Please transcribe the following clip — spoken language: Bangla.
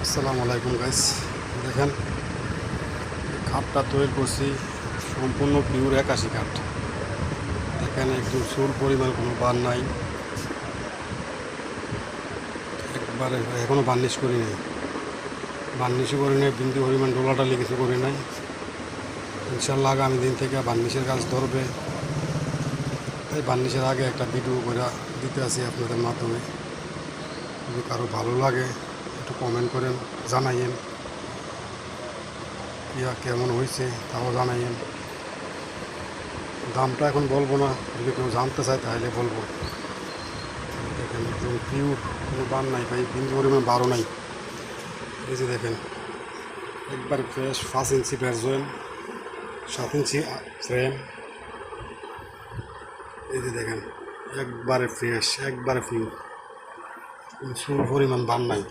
আসসালামু আলাইকুম গাইস। দেখেন খাটটা তৈরি করছি সম্পূর্ণ পিওর 81 কাঠ। দেখেন একদম চুল পরিমাণ কোনো বার নাই, একবারে এখনও বার্নিশ করি নাই, বার্নিশও করি নাই, বিন্দু পরিমাণ ডোলাটালি কিছু করি নাই। ইনশাল্লাহ আগামী দিন থেকে বার্নিশের কাজ ধরবে, তাই বার্নিশের আগে একটা ভিডিও করে দিতে আসি আপনাদের মাধ্যমে। যদি কারো ভালো লাগে একটু কমেন্ট করেন, জানাইয়েন কেমন হয়েছে তাও জানাইয়েন। দামটা এখন বলবো না, যদি কেউ জানতে চায় তাহলে বলবো। দেখেন একদম পিওর, কোনো বার নাই ভাই, বিন্দু পরিমাণ বারো নাই। এই যে দেখেন একবার ফ্রেশ 5 ইঞ্চি ব্যারজয়েন, 7 ইঞ্চি ফ্রেম। এই যে দেখেন একবারে ফ্রেশ, একবারে পিওর, চুল পরিমাণ বার নাই।